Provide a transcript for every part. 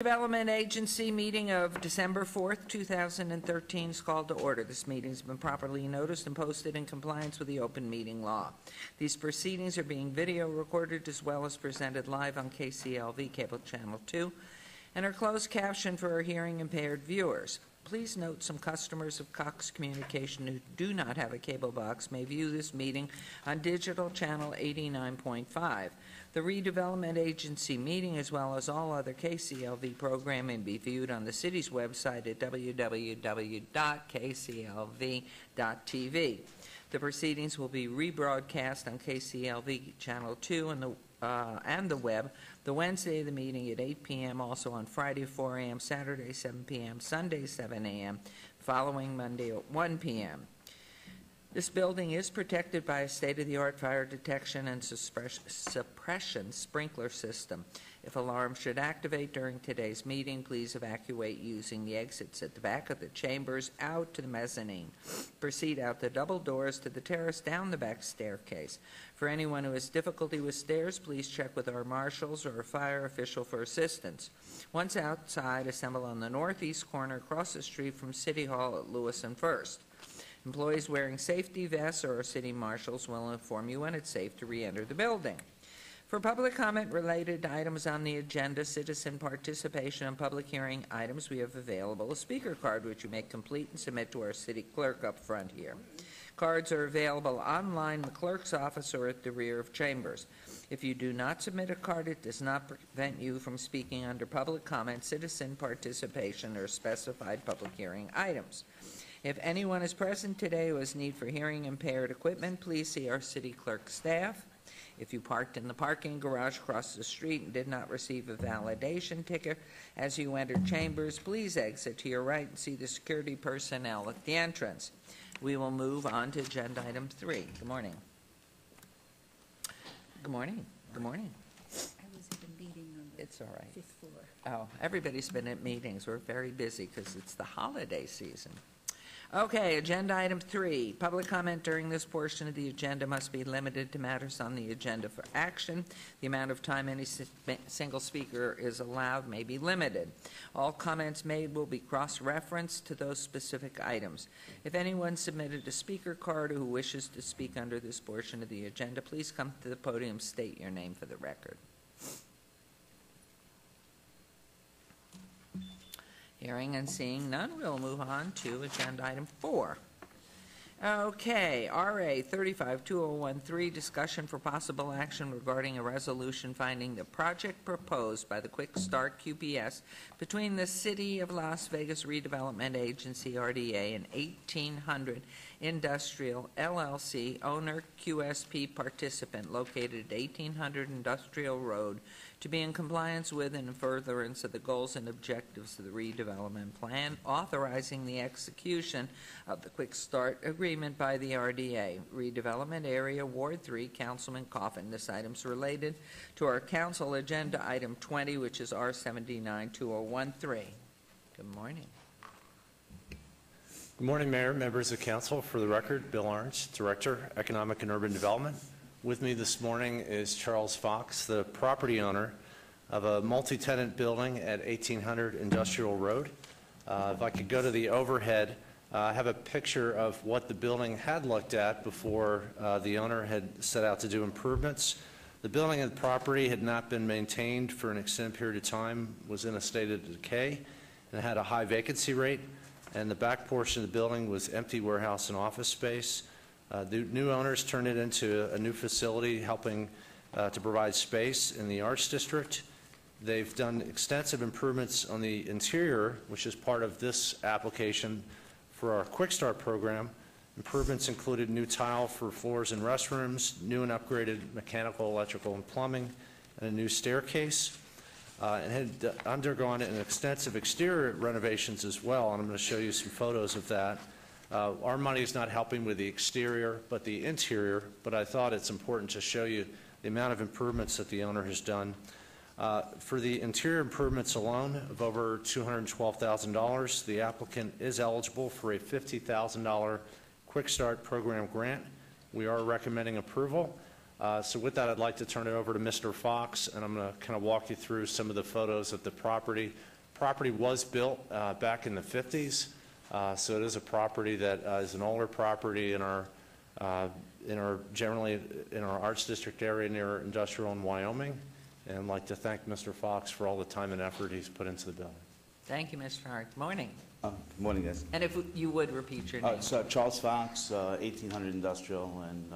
Redevelopment Agency meeting of December 4th, 2013 is called to order. This meeting has been properly noticed and posted in compliance with the open meeting law. These proceedings are being video recorded as well as presented live on KCLV Cable Channel 2 and are closed captioned for our hearing impaired viewers. Please note some customers of Cox Communication who do not have a cable box may view this meeting on digital channel 89.5. The Redevelopment Agency meeting, as well as all other KCLV programming, be viewed on the city's website at www.kclv.tv. The proceedings will be rebroadcast on KCLV Channel 2 and the web the Wednesday of the meeting at 8 p.m., also on Friday 4 a.m., Saturday 7 p.m., Sunday 7 a.m., following Monday at 1 p.m. This building is protected by a state-of-the-art fire detection and suppression sprinkler system. If alarms should activate during today's meeting, please evacuate using the exits at the back of the chambers out to the mezzanine. Proceed out the double doors to the terrace down the back staircase. For anyone who has difficulty with stairs, please check with our marshals or a fire official for assistance. Once outside, assemble on the northeast corner across the street from City Hall at Lewis and First. Employees wearing safety vests or city marshals will inform you when it's safe to re-enter the building. For public comment related to items on the agenda, citizen participation and public hearing items, we have available a speaker card which you may complete and submit to our city clerk up front here. Cards are available online in the clerk's office or at the rear of chambers. If you do not submit a card, it does not prevent you from speaking under public comment, citizen participation, or specified public hearing items. If anyone is present today who has need for hearing impaired equipment, please see our city clerk staff. If you parked in the parking garage across the street and did not receive a validation ticket as you entered chambers, please exit to your right and see the security personnel at the entrance. We will move on to agenda item 3. Good morning. Good morning. Good morning. I was at a meeting on the It's all right. 5th floor. Oh, everybody's been at meetings. We're very busy because it's the holiday season. Okay, agenda item 3. Public comment during this portion of the agenda must be limited to matters on the agenda for action. The amount of time any single speaker is allowed may be limited. All comments made will be cross-referenced to those specific items. If anyone submitted a speaker card who wishes to speak under this portion of the agenda, please come to the podium, state your name for the record. Hearing and seeing none, we'll move on to agenda item 4. Okay, RA 35-2013, discussion for possible action regarding a resolution finding the project proposed by the Quick Start QPS between the City of Las Vegas Redevelopment Agency, RDA, and 1800 Industrial LLC, owner QSP participant, located at 1800 Industrial Road, to be in compliance with and in furtherance of the goals and objectives of the redevelopment plan, authorizing the execution of the Quick Start agreement by the RDA. Redevelopment Area, Ward 3, Councilman Coffin. This item's related to our council agenda item 20, which is R79-2013. Good morning. Good morning, Mayor, members of council. For the record, Bill Orange, Director, Economic and Urban Development. With me this morning is Charles Fox, the property owner of a multi-tenant building at 1800 Industrial Road. If I could go to the overhead, I have a picture of what the building had looked at before the owner had set out to do improvements. The building and the property had not been maintained for an extended period of time, was in a state of decay, and had a high vacancy rate. And the back portion of the building was empty warehouse and office space. The new owners turned it into a new facility, helping to provide space in the Arts District. They've done extensive improvements on the interior, which is part of this application for our Quick Start program. Improvements included new tile for floors and restrooms, new and upgraded mechanical, electrical, and plumbing, and a new staircase. And had undergone an extensive exterior renovations as well, and I'm going to show you some photos of that. Our money is not helping with the exterior, but the interior, but I thought it's important to show you the amount of improvements that the owner has done. For the interior improvements alone of over $212,000, the applicant is eligible for a $50,000 Quick Start program grant. We are recommending approval. So with that, I'd like to turn it over to Mr. Fox, and I'm going to kind of walk you through some of the photos of the property. Property was built back in the 50s, so it is a property that is an older property in our generally in our Arts District area near industrial in Wyoming. And I'd like to thank Mr. Fox for all the time and effort he's put into the building. Thank you, Mr. Hart. Morning. Good morning, guys. And if you would repeat your name. It's Charles Fox, 1800 Industrial, and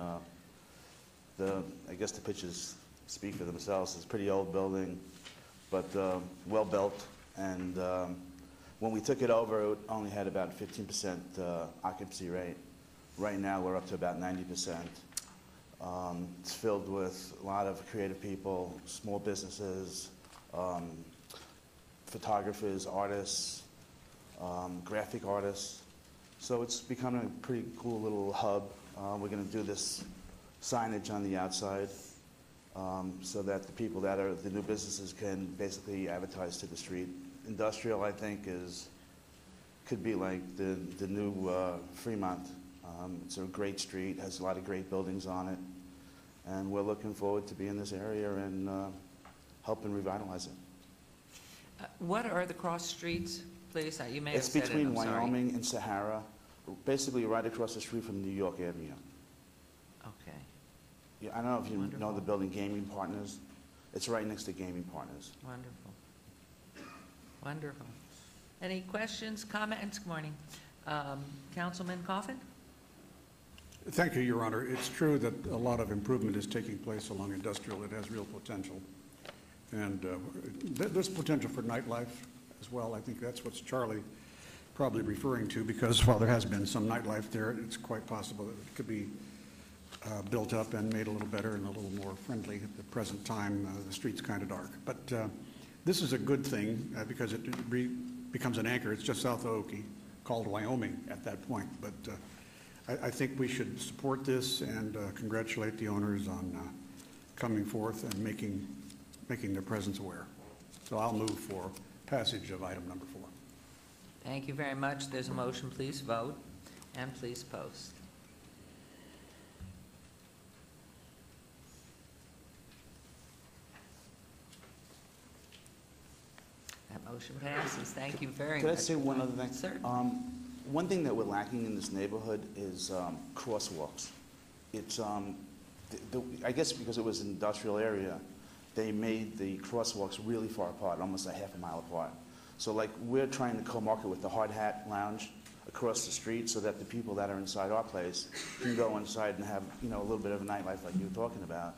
I guess the pictures speak for themselves. It's a pretty old building, but well-built. And when we took it over, it only had about 15% occupancy rate. Right now, we're up to about 90%. It's filled with a lot of creative people, small businesses, photographers, artists, graphic artists. So it's becoming a pretty cool little hub. We're going to do this signage on the outside so that the people that are the new businesses can basically advertise to the street. Industrial, I think, could be like the new Fremont. It's a great street, has a lot of great buildings on it, and we're looking forward to being in this area and helping revitalize it. What are the cross streets, please? You may have It's said between it, I'm sorry. Wyoming and Sahara, basically right across the street from New York Avenue. Okay. Yeah, I don't know if you know Wonderful. the building Gaming Partners. It's right next to Gaming Partners. Wonderful. Wonderful. Any questions, comments? Good morning. Councilman Coffin? Thank you, Your Honor. It's true that a lot of improvement is taking place along industrial. It has real potential. And there's potential for nightlife as well. I think that's what Charlie probably referring to, because while there has been some nightlife there, it's quite possible that it could be built up and made a little better and a little more friendly. At the present time, the street's kind of dark. But this is a good thing because it becomes an anchor. It's just south of Okie, called Wyoming at that point. But I think we should support this and congratulate the owners on coming forth and making their presence aware. So I'll move for passage of item number 4. Thank you very much. There's a motion. Please vote and please post. That motion passes. Thank you very much. Could I say one other thing? Certainly. One thing that we're lacking in this neighborhood is crosswalks. It's, I guess because it was an industrial area, they made the crosswalks really far apart, almost a half a mile apart. So like we're trying to co-market with the Hard Hat Lounge across the street so that the people that are inside our place can go inside and have, a little bit of a nightlife like you were talking about.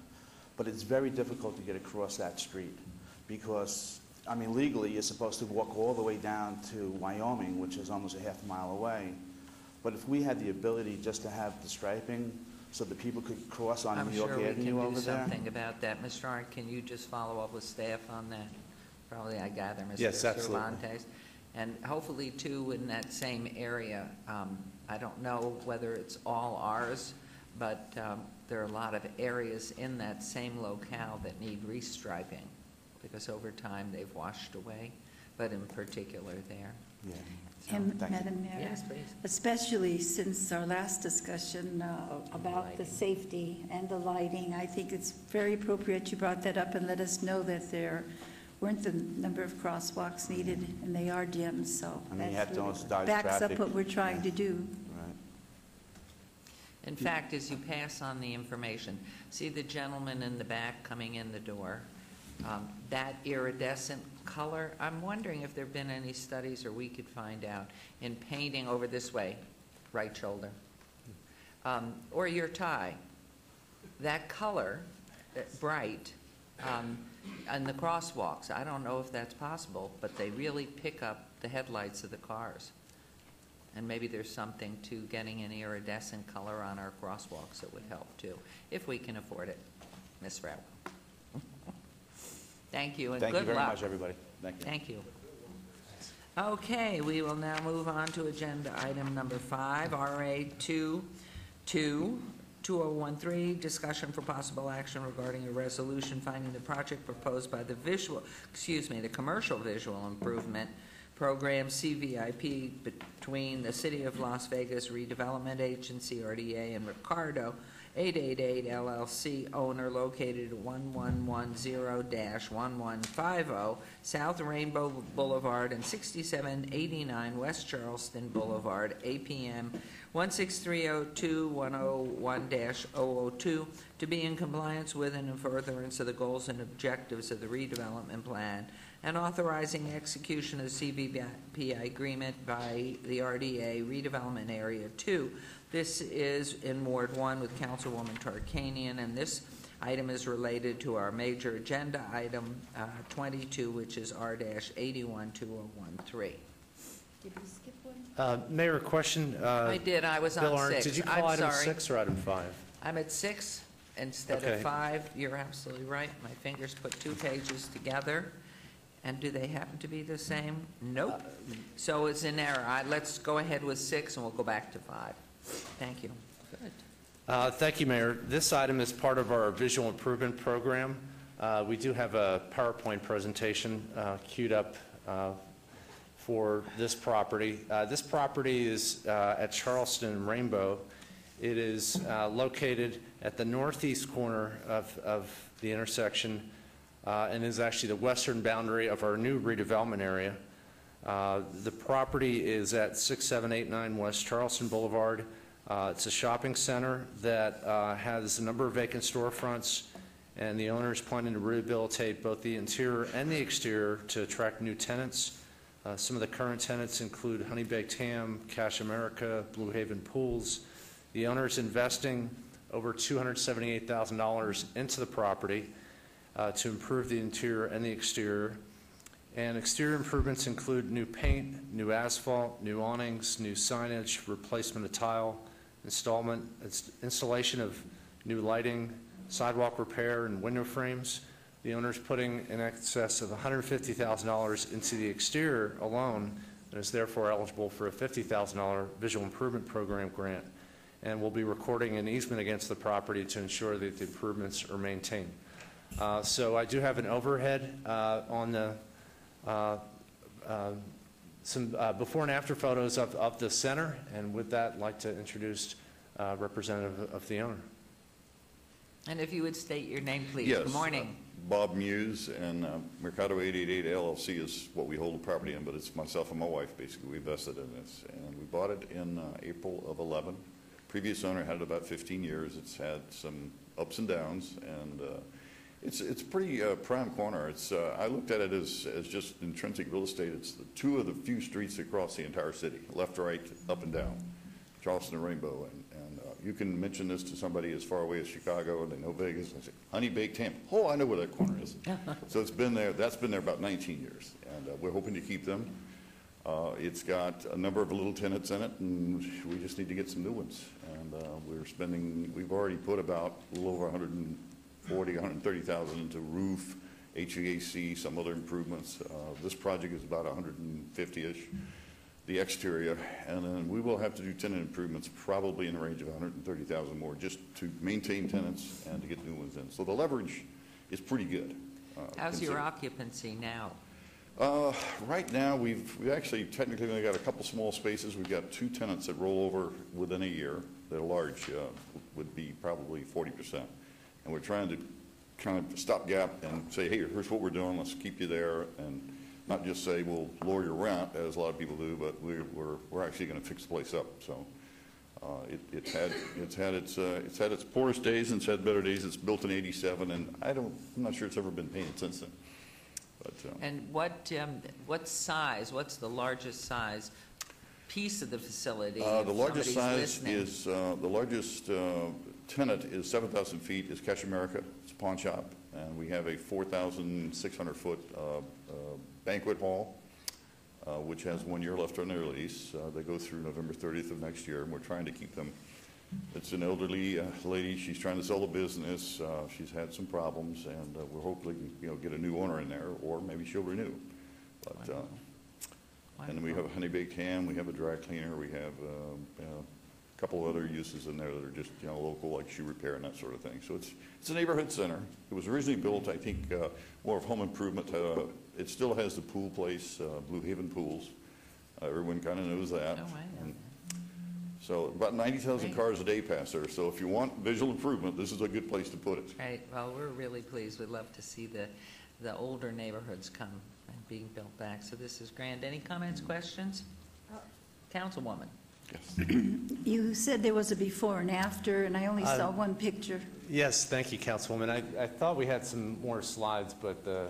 But it's very difficult to get across that street because, legally you're supposed to walk all the way down to Wyoming, which is almost a half a mile away. But if we had the ability just to have the striping so that people could cross on New York Avenue over there. I'm sure we can do something about that. Mr. Hart, can you just follow up with staff on that? Probably, I gather, Mr. Yes, absolutely. Cervantes. And hopefully, too, in that same area, I don't know whether it's all ours, but there are a lot of areas in that same locale that need restriping because over time they've washed away, but in particular there. Yeah. And Thank you. Madam Mayor, Yes, please. especially since our last discussion about the lighting. safety and the lighting, I think it's very appropriate you brought that up and let us know that there weren't the number of crosswalks needed, and they are dim, so You that's have to really almost dodge backs up traffic. what we're trying to do. Right. In fact, as you pass on the information, see the gentleman in the back coming in the door? That iridescent color, I'm wondering if there have been any studies, or we could find out, in painting over this way, right shoulder, or your tie. That color, bright, and the crosswalks, I don't know if that's possible, but they really pick up the headlights of the cars. And maybe there's something to getting an iridescent color on our crosswalks that would help too, if we can afford it. Ms. Farrell. Thank you, and good luck. Thank you very much, everybody. Thank you. Thank you. Okay, we will now move on to agenda item number 5, RA 2013, discussion for possible action regarding a resolution finding the project proposed by the Commercial Visual Improvement Program, CVIP, between the City of Las Vegas Redevelopment Agency, RDA, and Ricardo 888 LLC owner located at 1110-1150 South Rainbow Boulevard and 6789 West Charleston Boulevard, APM 16302-101-002, to be in compliance with and in furtherance of the goals and objectives of the redevelopment plan, and authorizing execution of the CVP agreement by the RDA Redevelopment Area 2. This is in Ward 1 with Councilwoman Tarkanian, and this item is related to our major agenda item 22, which is R-812013. Did we skip one? Mayor, question. I did, I was Bill on Arndt, 6. did you I'm call item sorry. 6 or item 5? I'm at 6 instead Okay. of 5. You're absolutely right. My fingers put 2 pages together. And do they happen to be the same? Nope. So it's an error. Let's go ahead with 6, and we'll go back to 5. Thank you. Good. Thank you, Mayor. This item is part of our visual improvement program. We do have a PowerPoint presentation queued up for this property. This property is at Charleston Rainbow. It is located at the northeast corner of the intersection and is actually the western boundary of our new redevelopment area. The property is at 6789 West Charleston Boulevard. It's a shopping center that has a number of vacant storefronts, and the owner is planning to rehabilitate both the interior and the exterior to attract new tenants. Some of the current tenants include Honey Baked Ham, Cash America, Blue Haven Pools. The owner is investing over $278,000 into the property to improve the interior and the exterior. And exterior improvements include new paint, new asphalt, new awnings, new signage, replacement of tile, installation of new lighting, sidewalk repair, and window frames. The owner's putting in excess of $150,000 into the exterior alone and is therefore eligible for a $50,000 visual improvement program grant, and will be recording an easement against the property to ensure that the improvements are maintained. So I do have an overhead on the some before and after photos of the center, and with that, I'd like to introduce representative of the owner. And if you would state your name, please. Yes. Good morning. Bob Muse, and Mercado 888 LLC is what we hold the property in, but it's myself and my wife, basically. We invested in this, and we bought it in April of 11. Previous owner had it about 15 years. It's had some ups and downs, and it's a pretty prime corner. It's I looked at it as just intrinsic real estate. It's two of the few streets across the entire city, left, right, up and down, Charleston and Rainbow. And you can mention this to somebody as far away as Chicago, and they know Vegas, and they say, Honey Baked Ham. Oh, I know where that corner is. So it's been there. That's been there about 19 years, and we're hoping to keep them. It's got a number of little tenants in it, and we just need to get some new ones. And we've already put about a little over 130,000 into roof, HVAC, some other improvements. This project is about 150-ish, the exterior, and then we will have to do tenant improvements probably in the range of 130,000 more just to maintain tenants and to get new ones in. So the leverage is pretty good. How's your occupancy now? Right now, we've actually technically only got a couple small spaces. We've got 2 tenants that roll over within a year that are large, would be probably 40%. And we're trying to kind of stopgap and say, hey, here's what we're doing, let's keep you there, and not just say we'll lower your rent, as a lot of people do, but we're actually going to fix the place up. So it's had its poorest days and it's had better days. It's built in '87, and I'm not sure it's ever been painted since then. But, And what size, what's the largest size piece of the facility? the largest somebody's size listening? is the largest tenant is 7,000 feet. Is Cash America. It's a pawn shop, and we have a 4,600-foot banquet hall, which has 1 year left on their lease. They go through November 30th of next year, and we're trying to keep them. It's an elderly lady. She's trying to sell the business. She's had some problems, and we're hoping get a new owner in there, or maybe she'll renew. But and then we have a Honey Baked Ham. We have a dry cleaner. We have a couple of other uses in there that are just local, like shoe repair and that sort of thing. So it's a neighborhood center. It was originally built, I think, more of home improvement. It still has the pool place, Blue Haven Pools. Everyone kind of knows that. Oh, I know. So about 90,000 cars a day pass there. So if you want visual improvement, this is a good place to put it. Right, well, we're really pleased. We'd love to see the older neighborhoods come and being built back. So this is grand. Any comments, questions? Councilwoman? Yes. You said there was a before and after, and I only saw one picture. Yes, thank you, Councilwoman. I thought we had some more slides, but the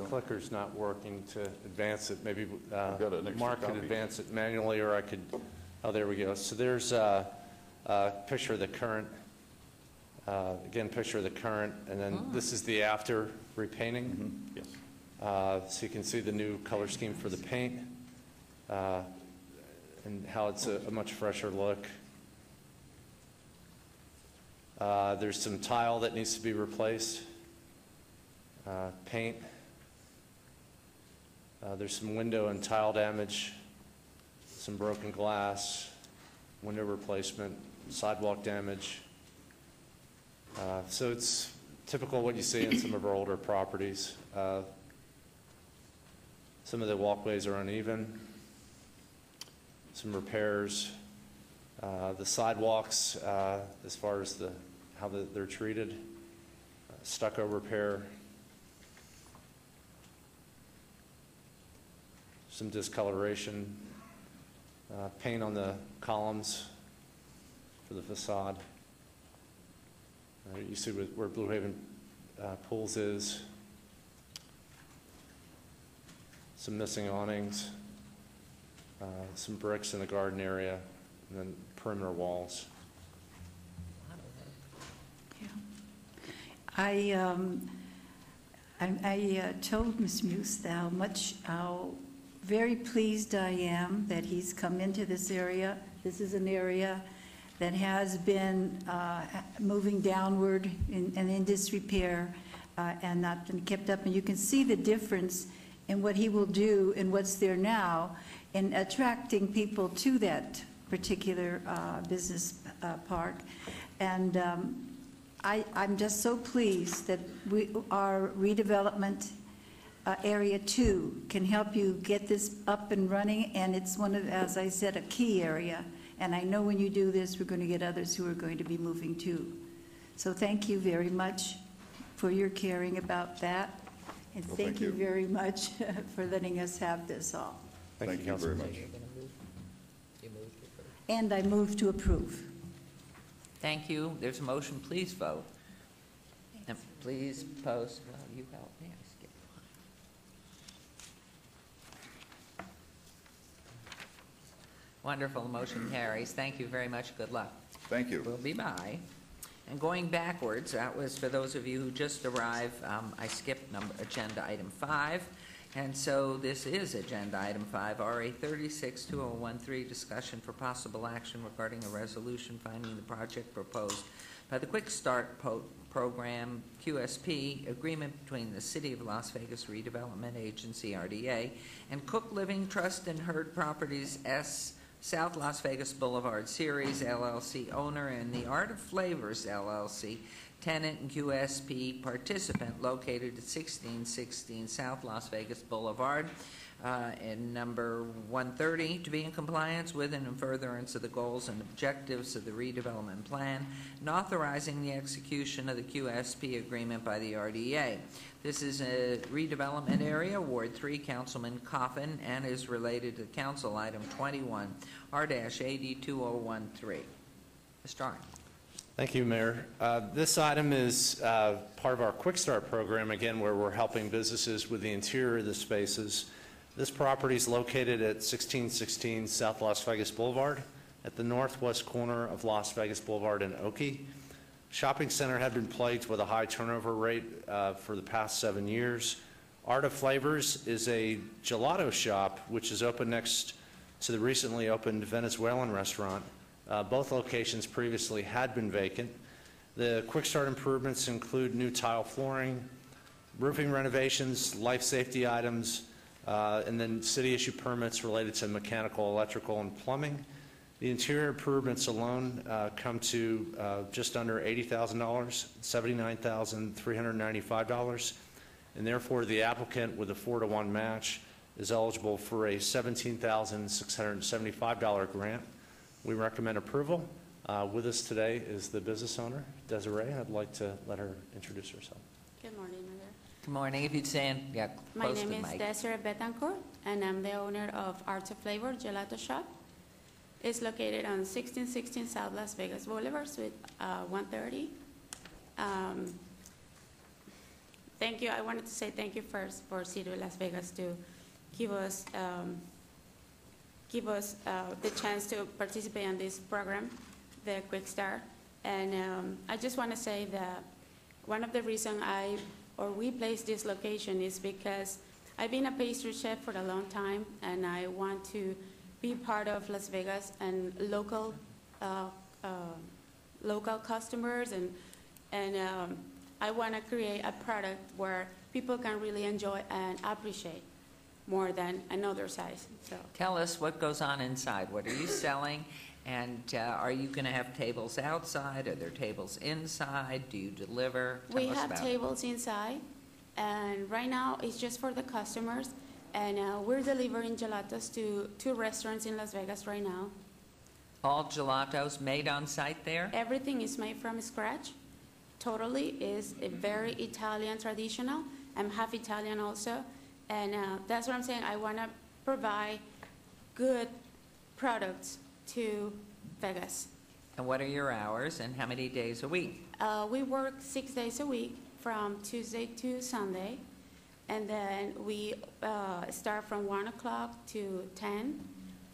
clicker's not working to advance it. Maybe I've got an extra Mark could copy. advance it manually, or I could, oh, there we go. So there's a picture of the current, again, picture of the current, and then this is the after repainting. Yes. So you can see the new color scheme for the paint, and how it's a much fresher look. There's some tile that needs to be replaced, paint. There's some window and tile damage, some broken glass, window replacement, sidewalk damage. So it's typical what you see in some of our older properties. Some of the walkways are uneven, some repairs. The sidewalks, as far as how they're treated, stucco repair, some discoloration, paint on the columns for the facade. You see where Blue Haven Pools is. Some missing awnings, some bricks in the garden area, and then perimeter walls. Yeah. I told Ms. Muse how very pleased I am that he's come into this area. This is an area that has been moving downward in disrepair and not been kept up. And you can see the difference in what he will do and what's there now in attracting people to that particular business park. And I'm just so pleased that our redevelopment Area 2 can help you get this up and running, and it's one of, as I said, a key area. And I know when you do this, we're going to get others who are going to be moving too. So thank you very much for your caring about that. And Well, thank you very much for letting us have this all. Thank you very much. And I move to approve. Thank you. There's a motion. Please vote. And please post. Well, you help me. I skipped one. Wonderful. The motion carries. Thank you very much. Good luck. Thank you. We'll be by. And going backwards, that was for those of you who just arrived. I skipped agenda item 5. And so this is agenda item 5, RA 36-2013, discussion for possible action regarding a resolution finding the project proposed by the Quick Start Program, QSP, agreement between the City of Las Vegas Redevelopment Agency, RDA, and Cook Living Trust and Herd Properties, South Las Vegas Boulevard Series, LLC owner, and the Art of Flavors, LLC, tenant and QSP participant, located at 1616 South Las Vegas Boulevard, and number 130, to be in compliance with and in furtherance of the goals and objectives of the redevelopment plan, and authorizing the execution of the QSP agreement by the RDA. This is a redevelopment area, Ward 3, Councilman Coffin, and is related to Council Item 21, R-AD2013. Mr. Arnn. Thank you, Mayor. This item is part of our Quick Start program, again, where we're helping businesses with the interior of the spaces. This property is located at 1616 South Las Vegas Boulevard at the northwest corner of Las Vegas Boulevard and Oakey. Shopping center had been plagued with a high turnover rate for the past 7 years. Art of Flavors is a gelato shop which is open next to the recently opened Venezuelan restaurant. Both locations previously had been vacant. The Quick Start improvements include new tile flooring, roofing renovations, life safety items, and then city-issued permits related to mechanical, electrical, and plumbing. The interior improvements alone come to just under $80,000, $79,395, and therefore the applicant with a 4-to-1 match is eligible for a $17,675 grant, We recommend approval. With us today is the business owner, Desiree. I'd like to let her introduce herself. Good morning, Mayor. Good morning. If you'd stand, yeah, My close to name the is mic. Desiree Betancourt, and I'm the owner of Arts of Flavor Gelato Shop. It's located on 1616 South Las Vegas Boulevard, Suite 130. Thank you. I wanted to say thank you first for City of Las Vegas to give us the chance to participate in this program, the Quick Start. And I just want to say that one of the reasons we placed this location is because I've been a pastry chef for a long time, and I want to be part of Las Vegas and local customers, and I want to create a product where people can really enjoy and appreciate more than another size. So Tell us what goes on inside. What are you selling? And are you going to have tables outside? Are there tables inside? Do you deliver? Tell we us have about it. tables inside, and right now it's just for the customers. And we're delivering gelatos to 2 restaurants in Las Vegas right now. All gelatos made on site there? Everything is made from scratch. Totally is a very Italian traditional. I'm half Italian also. And that's what I'm saying. I want to provide good products to Vegas. And what are your hours and how many days a week? We work 6 days a week from Tuesday to Sunday. And then we start from 1 o'clock to 10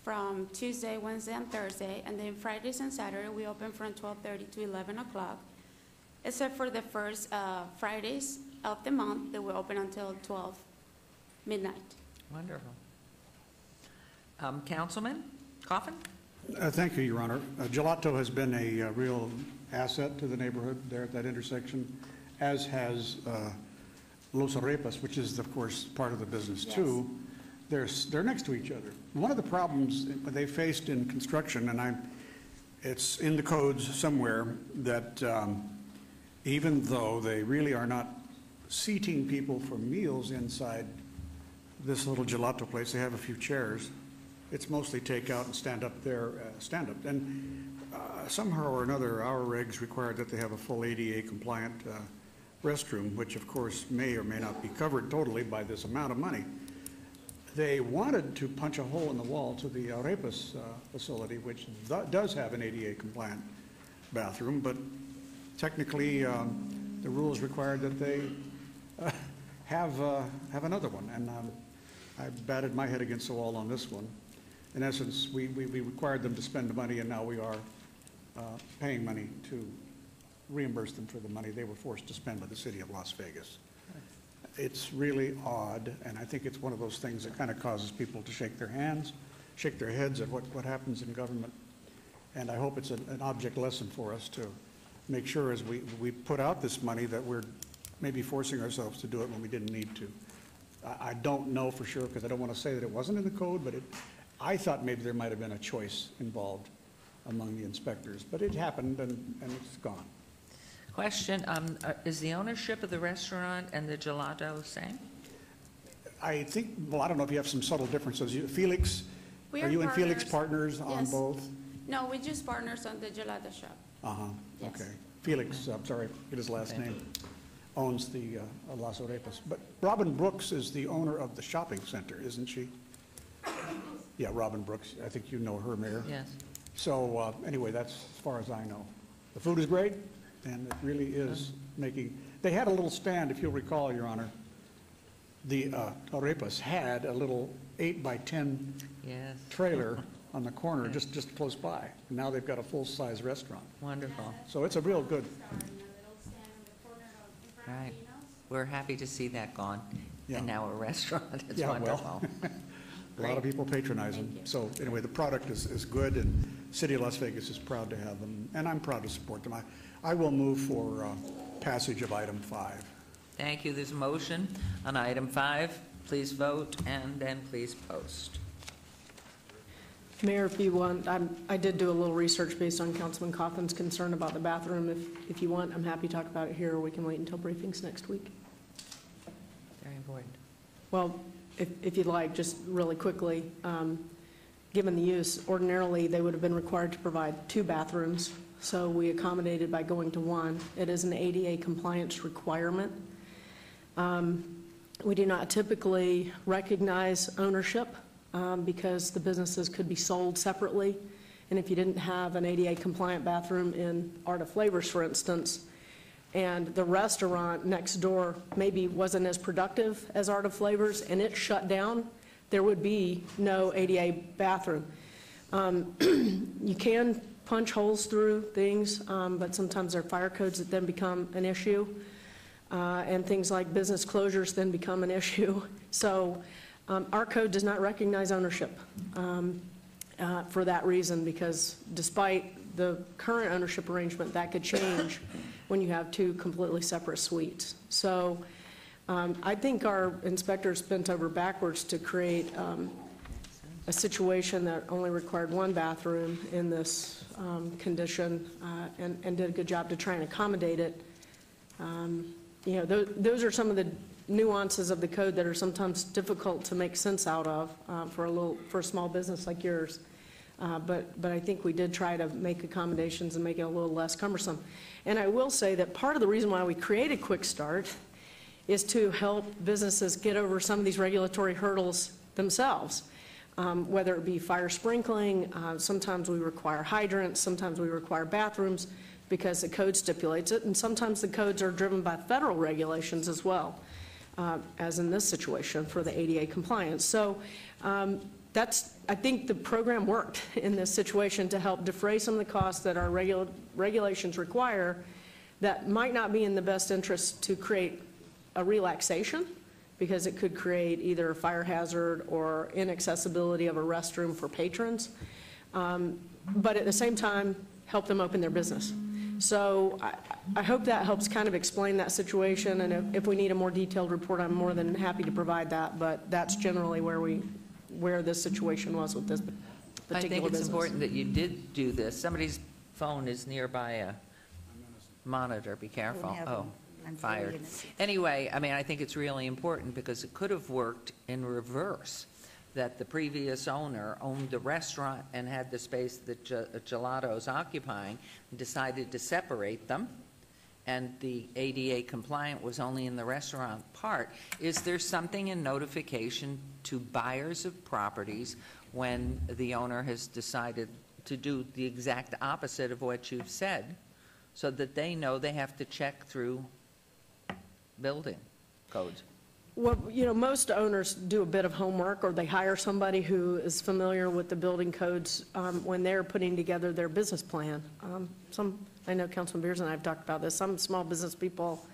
from Tuesday, Wednesday, and Thursday. And then Fridays and Saturday, we open from 12:30 to 11 o'clock. Except for the first Fridays of the month, that we open until 12 midnight. Wonderful. Councilman Coffin? Thank you, Your Honor. Gelato has been a real asset to the neighborhood there at that intersection, as has Los Arepas, which is, of course, part of the business, Yes. too. They're next to each other. One of the problems they faced in construction, and it's in the codes somewhere, that even though they really are not seating people for meals inside this little gelato place, they have a few chairs. It's mostly take out and stand up there, stand up. And somehow or another, our regs require that they have a full ADA compliant restroom, which of course may or may not be covered totally by this amount of money. They wanted to punch a hole in the wall to the Arepas facility, which does have an ADA compliant bathroom, but technically the rules required that they have another one. And I batted my head against the wall on this one. In essence, we required them to spend the money, and now we are paying money to reimburse them for the money they were forced to spend by the city of Las Vegas. It's really odd, and I think it's one of those things that kind of causes people to shake their hands, shake their heads at what happens in government. And I hope it's an object lesson for us to make sure as we put out this money that we're maybe forcing ourselves to do it when we didn't need to. I don't know for sure, because I don't want to say that it wasn't in the code, but I thought maybe there might have been a choice involved among the inspectors, but it happened and it's gone. Question, is the ownership of the restaurant and the gelato same? I think, well, I don't know if you have some subtle differences. Felix, We are are you and Felix partners. partners on Yes. both? No, we're just partners on the gelato shop. Uh-huh, Yes. okay. Felix, I'm sorry, get his last Okay. name, owns the Las Arepas. But Robin Brooks is the owner of the shopping center, isn't she? Yeah, Robin Brooks, I think you know her, Mayor. Yes. So anyway, that's as far as I know. The food is great, and it really is making, they had a little stand, if you'll recall, Your Honor. The Arepas had a little 8x10 Yes. trailer on the corner, just close by. And now they've got a full-size restaurant. Wonderful. So it's a real good, Right. We're happy to see that gone. Yeah. And now a restaurant. It's Yeah, well. wonderful. a lot of people patronize them. Thank you. So anyway, the product is good, and City of Las Vegas is proud to have them, and I'm proud to support them. I will move for passage of item 5. Thank you. There's a motion on item 5. Please vote and then please post. Mayor, if you want, I did do a little research based on Councilman Coffin's concern about the bathroom. If you want, I'm happy to talk about it here, or we can wait until briefings next week. Very important. Well, if you'd like, just really quickly, given the use, ordinarily, they would have been required to provide 2 bathrooms, so we accommodated by going to 1. It is an ADA compliance requirement. We do not typically recognize ownership because the businesses could be sold separately, and if you didn't have an ADA compliant bathroom in Art of Flavors, for instance, and the restaurant next door maybe wasn't as productive as Art of Flavors and it shut down, there would be no ADA bathroom. You can punch holes through things, but sometimes there are fire codes that then become an issue, and things like business closures then become an issue. So our code does not recognize ownership for that reason, because despite the current ownership arrangement, that could change when you have 2 completely separate suites. So I think our inspectors bent over backwards to create a situation that only required 1 bathroom in this condition, and did a good job to try and accommodate it. You know, those are some of the nuances of the code that are sometimes difficult to make sense out of for a small business like yours. But I think we did try to make accommodations and make it a little less cumbersome. And I will say that part of the reason why we created Quick Start is to help businesses get over some of these regulatory hurdles themselves, whether it be fire sprinkling. Sometimes we require hydrants, sometimes we require bathrooms because the code stipulates it, and sometimes the codes are driven by federal regulations as well, as in this situation for the ADA compliance. So I think the program worked in this situation to help defray some of the costs that our regulations require that might not be in the best interest to create a relaxation, because it could create either a fire hazard or inaccessibility of a restroom for patrons, but at the same time help them open their business. So I hope that helps kind of explain that situation, and if we need a more detailed report, I'm more than happy to provide that, but that's generally where this situation was with this particular business. I think it's important that you did do this. Somebody's phone is nearby a monitor. Be careful. Oh, fired. Anyway, I mean, I think it's really important because it could have worked in reverse, that the previous owner owned the restaurant and had the space that Gelato's occupying, and decided to separate them, and the ADA compliant was only in the restaurant part. Is there something in notification to buyers of properties when the owner has decided to do the exact opposite of what you've said, so that they know they have to check through building codes? Well, you know, most owners do a bit of homework, or they hire somebody who is familiar with the building codes when they're putting together their business plan. I know Councilman Beers and I have talked about this. Some small business people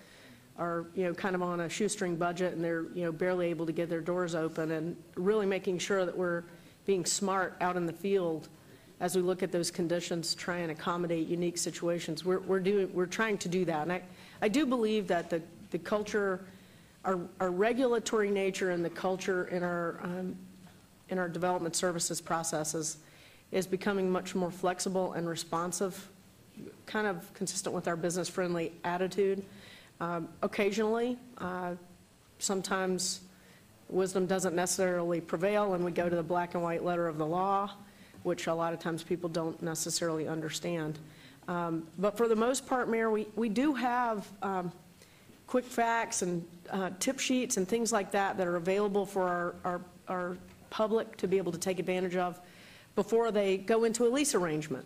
are, you know, kind of on a shoestring budget, and they're, you know, barely able to get their doors open, and really making sure that we're being smart out in the field as we look at those conditions, try and accommodate unique situations. We're trying to do that, and I do believe that the culture, our regulatory nature and the culture in our development services processes is becoming much more flexible and responsive, kind of consistent with our business-friendly attitude. Occasionally, sometimes wisdom doesn't necessarily prevail, and we go to the black and white letter of the law, which a lot of times people don't necessarily understand. But for the most part, Mayor, we do have quick facts and tip sheets and things like that are available for our public to be able to take advantage of before they go into a lease arrangement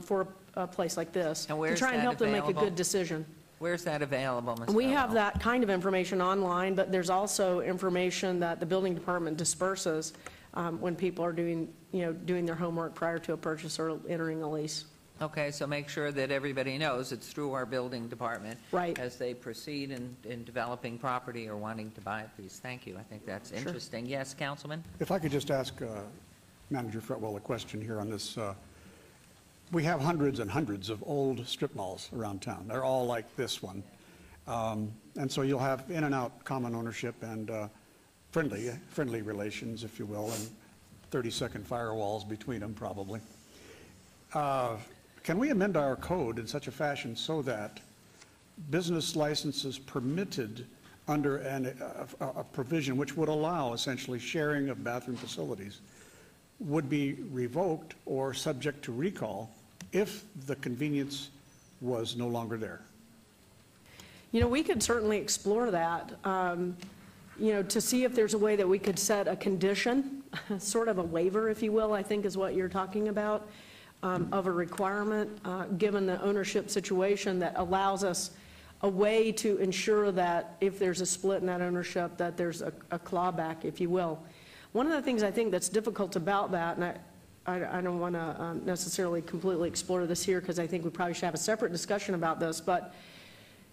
for a place like this, to try and help them make a good decision. Where's that available, Ms. We have that kind of information online, but there's also information that the building department disperses when people are doing their homework prior to a purchase or entering a lease. Okay, so make sure that everybody knows it's through our building department. Right. As they proceed in developing property or wanting to buy a piece. Thank you. I think that's interesting. Yes, Councilman? If I could just ask Manager Fretwell a question here on this. We have hundreds and hundreds of old strip malls around town. They're all like this one. And so you'll have in and out common ownership and friendly relations, if you will, and 30-second firewalls between them probably. Can we amend our code in such a fashion so that business licenses permitted under a provision which would allow essentially sharing of bathroom facilities would be revoked or subject to recall if the convenience was no longer there. You know, we could certainly explore that, you know, to see if there's a way that we could set a condition, sort of a waiver, if you will, I think is what you're talking about, of a requirement, given the ownership situation, that allows us a way to ensure that if there's a split in that ownership, that there's a clawback, if you will. One of the things I think that's difficult about that, and I don't want to necessarily completely explore this here, because I think we probably should have a separate discussion about this, but,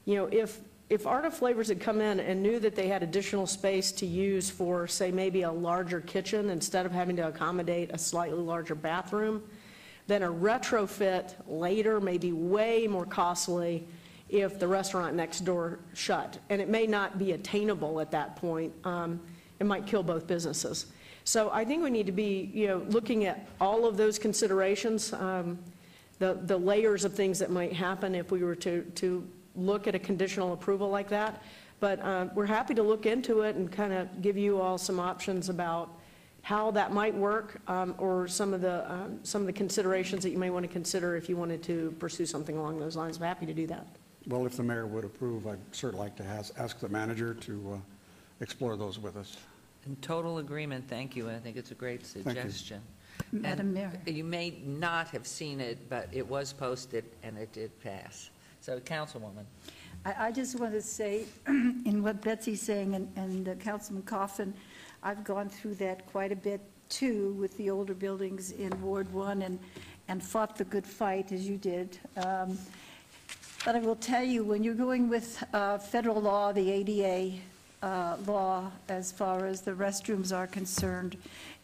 you know, if Art of Flavors had come in and knew that they had additional space to use for, say, maybe a larger kitchen instead of having to accommodate a slightly larger bathroom, then a retrofit later may be way more costly if the restaurant next door shut. And it may not be attainable at that point. It might kill both businesses. So I think we need to be, you know, looking at all of those considerations, the layers of things that might happen if we were to look at a conditional approval like that. But we're happy to look into it and kind of give you all some options about how that might work, or some of the considerations that you may want to consider if you wanted to pursue something along those lines. I'm happy to do that. Well, if the mayor would approve, I'd certainly like to ask the manager to explore those with us. In total agreement, thank you. I think it's a great you. suggestion. Madam Mayor. You may not have seen it, but it was posted and it did pass. So, Councilwoman. I just want to say, in what Betsy's saying, and Councilman Coffin, I've gone through that quite a bit, too, with the older buildings in Ward 1 and fought the good fight, as you did. But I will tell you, when you're going with federal law, the ADA law, as far as the restrooms are concerned,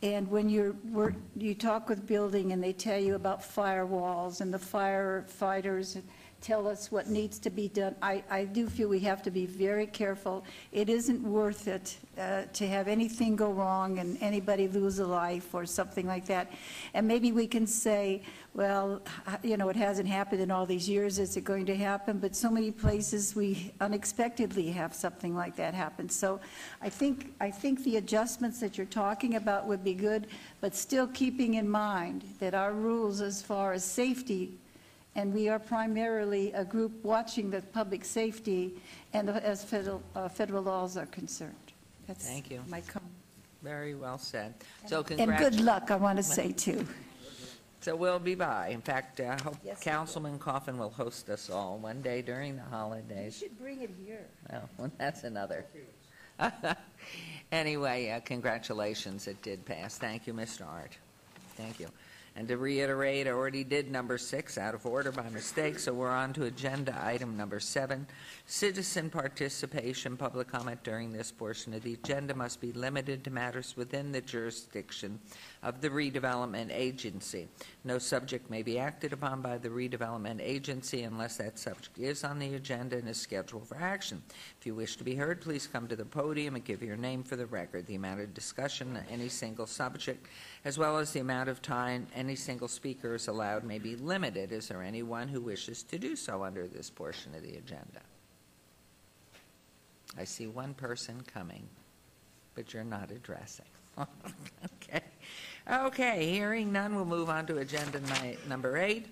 and when you talk with building and they tell you about firewalls and the firefighters tell us what needs to be done, I do feel we have to be very careful. It isn't worth it to have anything go wrong and anybody lose a life or something like that. And maybe we can say, well, you know, it hasn't happened in all these years. Is it going to happen? But so many places we unexpectedly have something like that happen. So I think the adjustments that you're talking about would be good, but still keeping in mind that our rules as far as safety, and we are primarily a group watching the public safety and as federal laws are concerned. That's Thank you. my comment. Very well said. So And good luck, I want to say, too. So we'll be by. In fact, I hope Yes, we Councilman Coffin will host us all one day during the You holidays. should bring it here. Well, that's another. Anyway, congratulations, it did pass. Thank you, Mr. Art. Thank you. And to reiterate, I already did number 6 out of order by mistake, so we're on to agenda item number 7. Citizen participation. Public comment during this portion of the agenda must be limited to matters within the jurisdiction of the redevelopment agency. No subject may be acted upon by the redevelopment agency unless that subject is on the agenda and is scheduled for action. If you wish to be heard, please come to the podium and give your name for the record. The amount of discussion on any single subject, as well as the amount of time any single speaker is allowed, may be limited. Is there anyone who wishes to do so under this portion of the agenda? I see one person coming, but you're not addressing. Okay, hearing none, we'll move on to agenda number 8.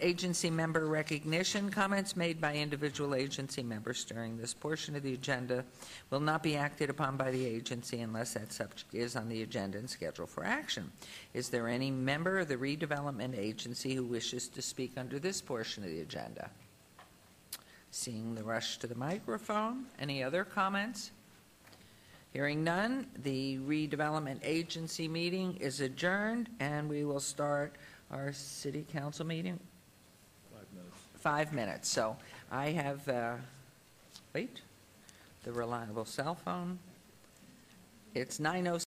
Agency member recognition. Comments made by individual agency members during this portion of the agenda will not be acted upon by the agency unless that subject is on the agenda and scheduled for action. Is there any member of the redevelopment agency who wishes to speak under this portion of the agenda? Seeing the rush to the microphone. Any other comments? Hearing none, the redevelopment agency meeting is adjourned, and we will start our city council meeting. 5 minutes. 5 minutes. So I have, the reliable cell phone. It's 9:06.